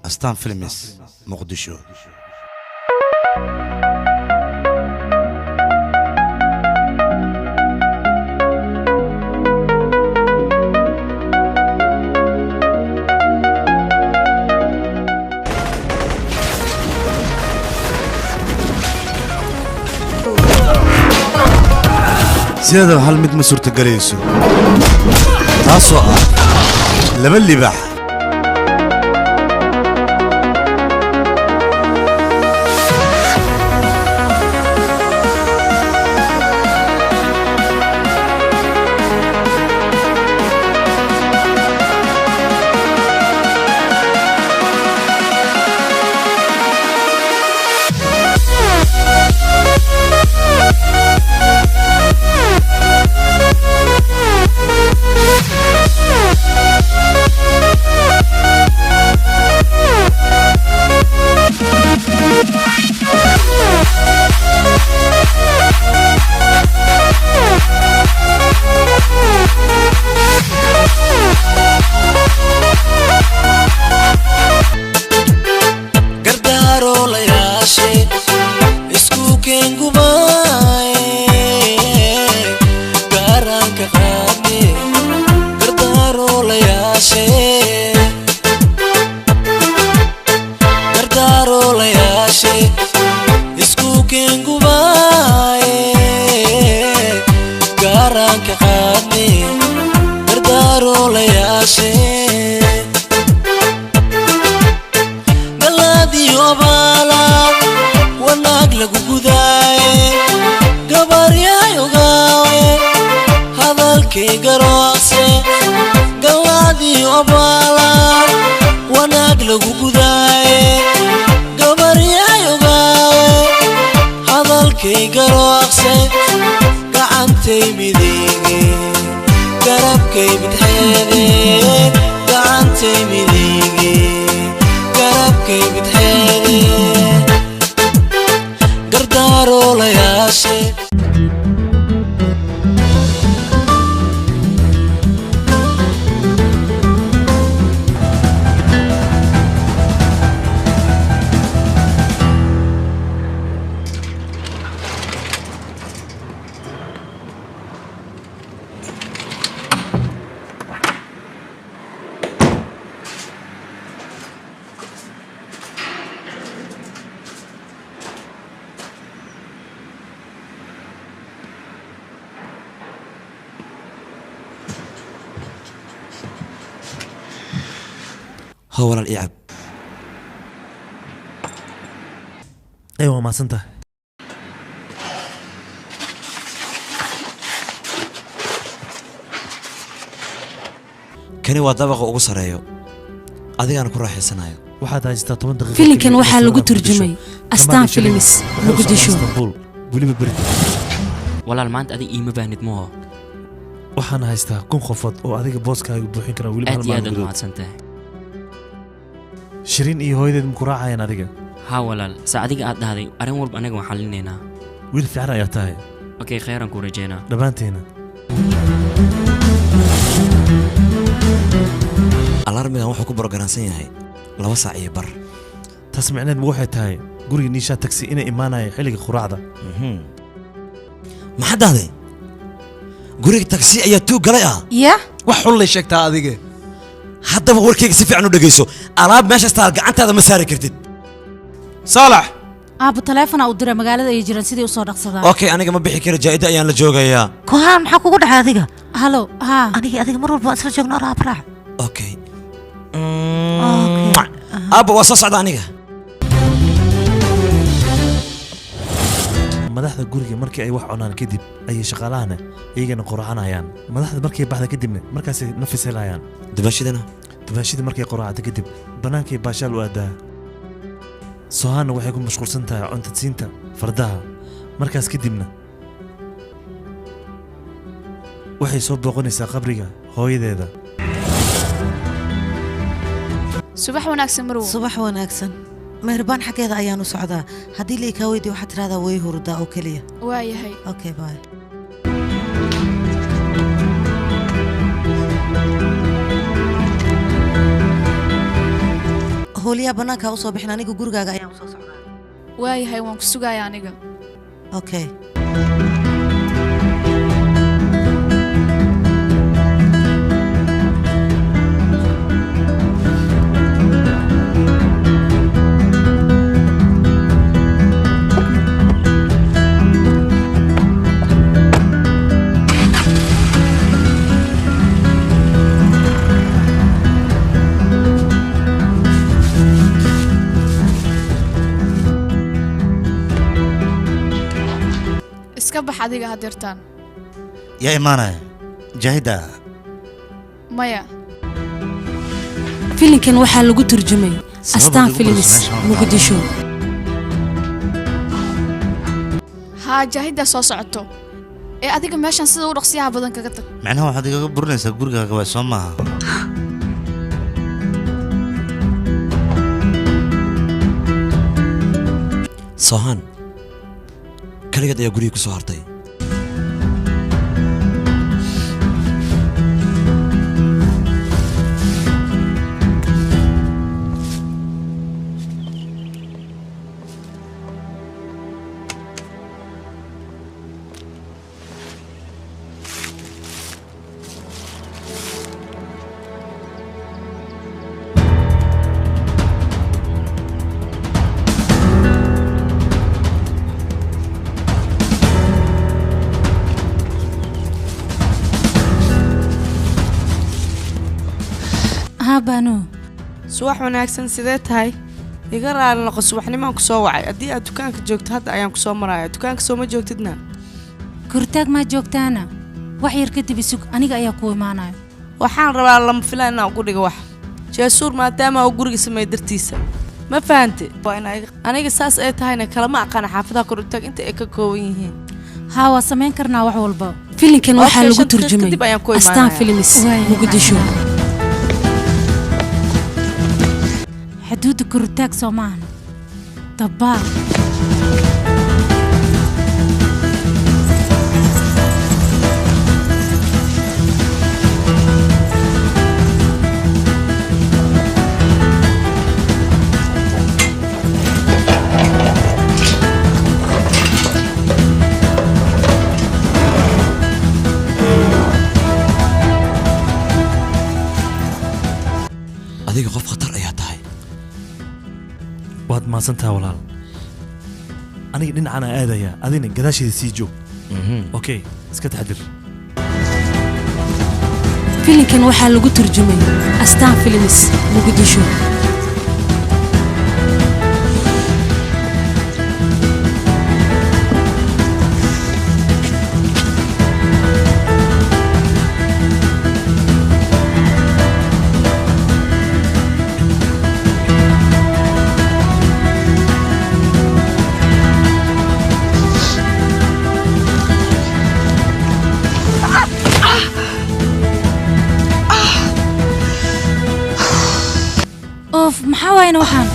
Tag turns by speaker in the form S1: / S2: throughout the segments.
S1: أستان فيلمس مقدشو. سيادة هل مد مسور تقريسو تاسو لبلي بح هو ولا الإعب.
S2: أيوة ما سنته.
S1: كاني وضبق وقصر أيو. أذي أنا كل راح يسنايو.
S2: واحد عايز 8 دقيقة.
S3: فيلم كان واحد لو ترجمي. أستان فيلمس مقدشو.
S2: ولي ببرد.
S4: ولا المانت أذي إيمة بانت موها.
S2: وحنا هايستا كون خفض أو أذيك بوسكا بوحين كنا ولي
S4: بهالمال. أتيادن ما سنته.
S2: شيرين إيه هويدة مكراعة يا ناديجا.
S4: ها ولا ساعدك عاد هذه أنا ورب أنا محللنا.
S2: ويل في عنا يا تاي.
S4: أوكي خيرا كورجينا.
S2: دبانتينا.
S1: الأرمي هو حكوا برجرانسين هاي. لا وسع أي بر.
S2: تسمعنا بوحة هاي. قولي نيشا تاكسي إنا إيمانا حلق خراعة.
S1: ما حد هذا. قولي تاكسي أي تو قليا.
S3: يا.
S1: وحول لي شيك تاذيك. حتى بقول كيك سيف عنو دقيسو ألعاب ماشي استارجع أنت هذا مساري كرتد صالح
S3: أبو تلفون أو درا مقالة يجرن سيدي وصور رقصة
S1: أوكي أنا كم بحكي رجائي أيان لجوجا يا
S5: كوهان محكو قد هذيك
S3: هلو ها
S5: أنا أذيك مرور بأسر جونا رابرع
S1: أوكي أبو وصل صعد عنيك
S2: مدحدا guriga markii ay wax cunaan kadib ay shaqaalaana iyagana quraanayaan madaxda markay baxda kadibna markaas nafis helayaan dabashida markay quraacada kadib banaankay baashaal u aadaa Sohana waxay ku mashquulsan tahay cunta siinta fardaha markaas kadibna waxay soo booqanaysaa qabriga hooyadeeda
S6: subax wanaagsan marwo
S5: subax wanaagsan مهربان حكيدا أيانو سعدا هدي لي كويدي وحتى هذا ويهردا أو كليه
S6: وايهي
S5: أوكي باي howliyaha bannaanka u soo bixin aniga gurigaaga ayaan u soo socdaa
S6: waayahay waan ku sugayaa aniga
S5: okay
S6: bax adiga hadirtaan
S7: yaa imaanaya jaahida
S6: maya
S3: filinkan waxaa lagu turjumay astaan films muqdisho
S6: haa jaahida soo socoto ee adiga meeshan sida u dhaqsiyaha badan kaga tag
S7: macnaha waxaad igaga burinaysaa gurigaaga waa soo maaha
S1: Sohan kaligeed ayaa guriga ku soo hartay
S3: bano
S8: subax wanaagsan sidee tahay iga raali noqo subaxnimaan ku soo wacay haddii aad dukaanka joogto hadda ayaan ku soo maraya dukaanka soo ma joogtidna
S3: gurtaag ma joogtaana wax yar kadib isug aniga ayaa ku imaanaya
S8: waxaan rabaa lama filaan inaan ugu dhigo wax jeesuur maadaama uu guriga sameeyay dartiisa ma fahante waa in aniga saas ay tahayna kalama aqaan xaafadaha kortaag inta ay ka kooban yihiin
S3: haa waa samayn karnaa wax walba filinkan waxaa lagu turjumay astaan films muqdisho حدود كرتاك سومان طباع
S1: adiga qof khatar ayaa tahay
S2: waad maasantahay walaal aniga dhinacana aadaya adina gadaasheeda sii joog okay iska taxadir
S3: filinkan waxaa lagu turjumay astaan films muqdisho maxaa waayna waxaan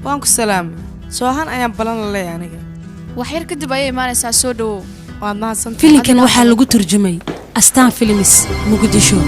S8: waan ku salaamay soohan ayaan balan la leeyahay aniga
S6: wax yar kadib ayay imaanaysaa soo dhawow
S8: waad mahadsantahay
S3: filinkan waxaa lagu turjumay astaan films muqdisho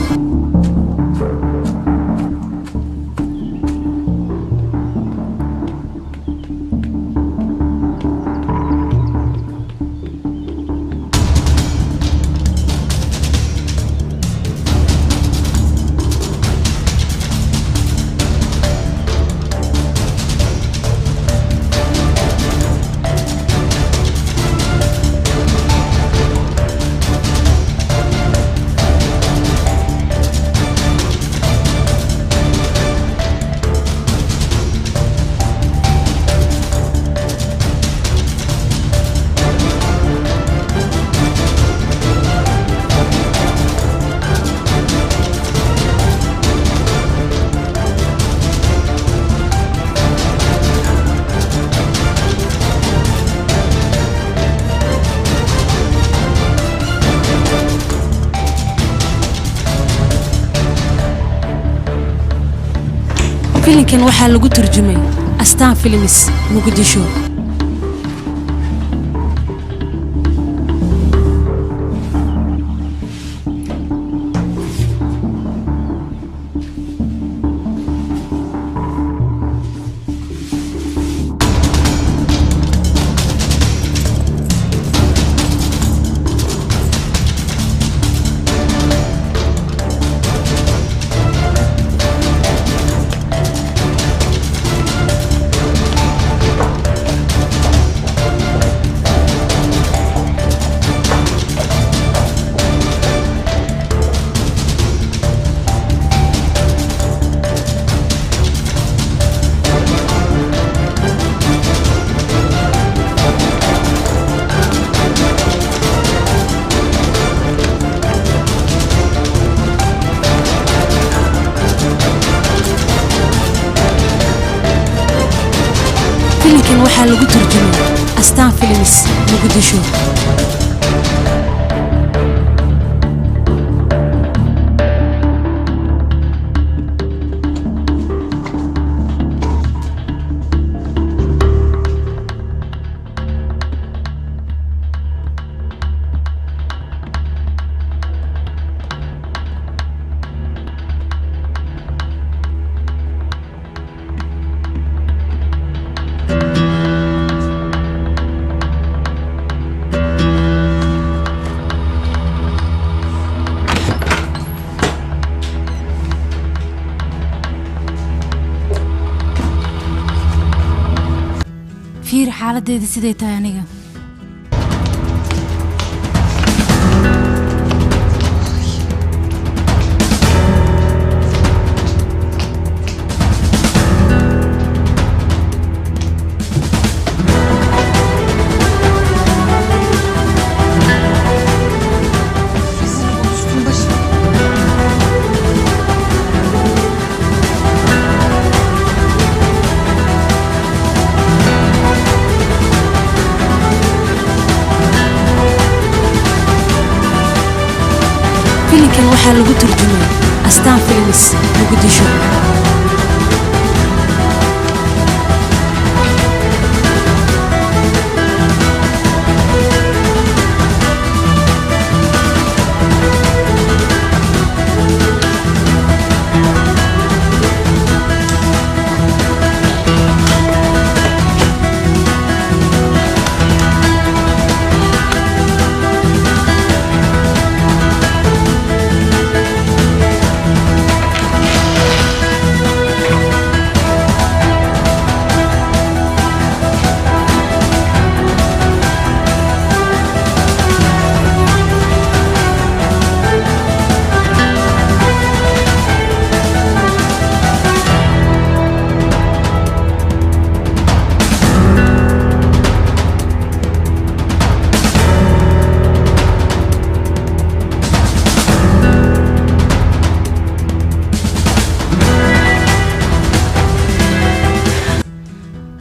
S3: filinkan waxaa lagu turjumay astaan films muqdisho waxaa lagu turjumay astaan films muqdisho. fiir xaaladdeeda siday tahay aniga. filimkan waxaa lagu turjumay astaan films muqdisho.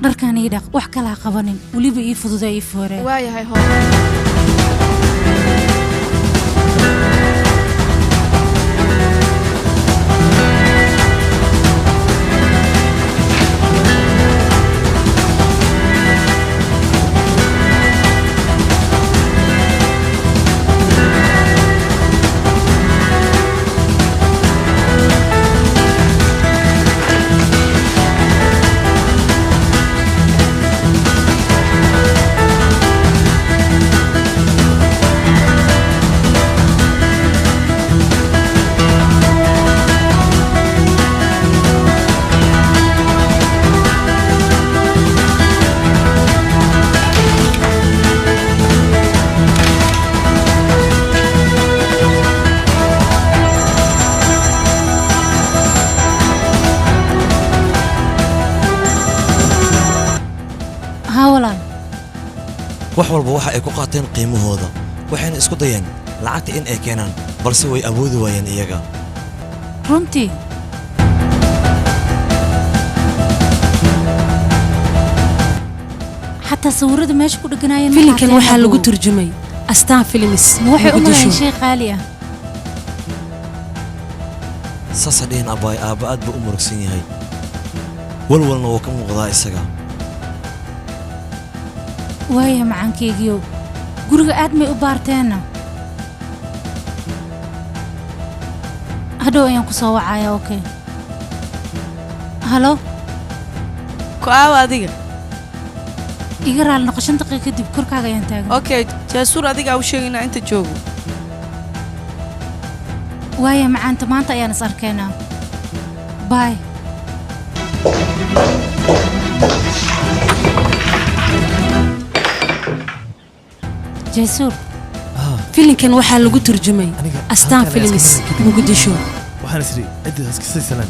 S3: dharkan ii dhaq wax kala qabanin waliba ii fududa ii foore
S6: waayahay hoo
S1: wax walba waxa ay ku qaateen qiimahooda waxayna isku dayeen lacagta in ay keenaan balse way awoodi waayeen iyaga
S3: runtii حتى صورة ماشي كل جناية
S8: فيلم كان واحد لو ترجمي أستان فيلمس
S3: وحي أمي شيء غالية
S1: ساسدين أباي أباد بأمرك سيني هاي والولنا وكم غضاء السجا
S3: ويا معن كيجيو قرق أدمي أبارتنا هدو ينكو سوا عايا أوكي هلو
S8: كواوا ديجا
S3: إيجار على نقاشن دقيقة دي بكرك على ينتاج
S8: أوكي جاسور أديك أو شيء إن أنت تجوجو
S3: ويا مع أنت ما أنت يا نصار كنا باي جاسور
S8: فيلم كان واحد لو ترجمي أستان فيلمس مقدشو
S2: waxaan isri cidda iska saysalan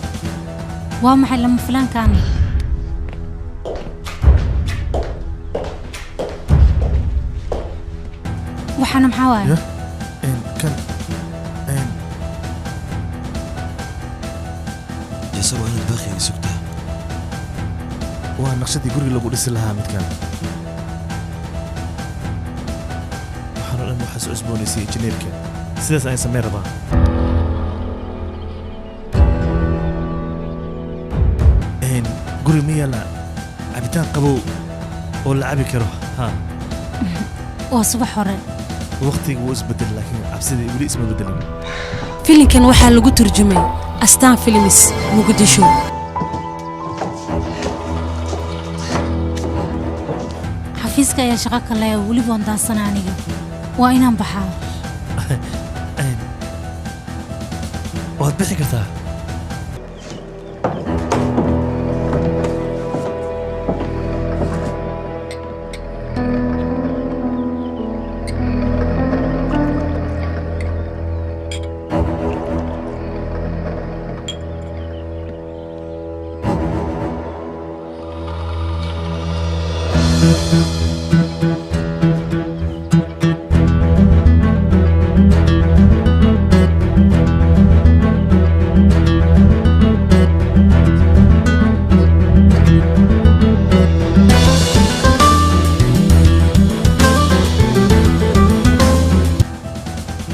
S3: waa maxay lama filaan kaan waxana maxaa waay
S2: kan
S1: جسر وانا باقي سكتها
S2: waa naqshadii guriga lagu dhisi lahaa midkan waxaan oo dhan waxaa soo cusboonaysay injineerka sidaas ayaan samayn rabaa guri ma yaala cabitaan qabow oo la cabi karo ha
S3: waa subax hore
S2: waqtiga wuu isbedel laakiin cabsidii weli isma bedelin
S3: filinkan waxaa lagu turjumay astaan films muqdisho xafiiska ayaa shaqo ka leh weliba waan daasana aniga waa inaan baxaa
S2: waad bixi kartaa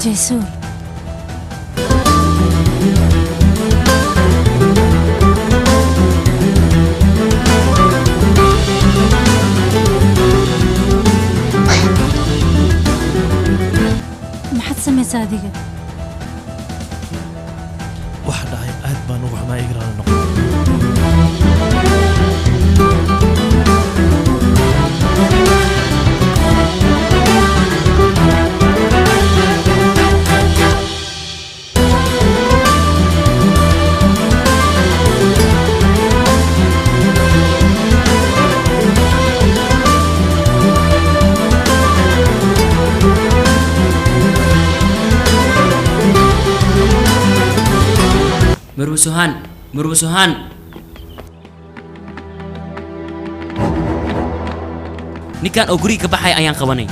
S3: جيسور maxaad samaysaa adiga
S2: waxa dhacay aad baan ugu xumaa igraana noqon
S4: Marwo Suhan ninkan oo guriga ka baxay ayaan qabanay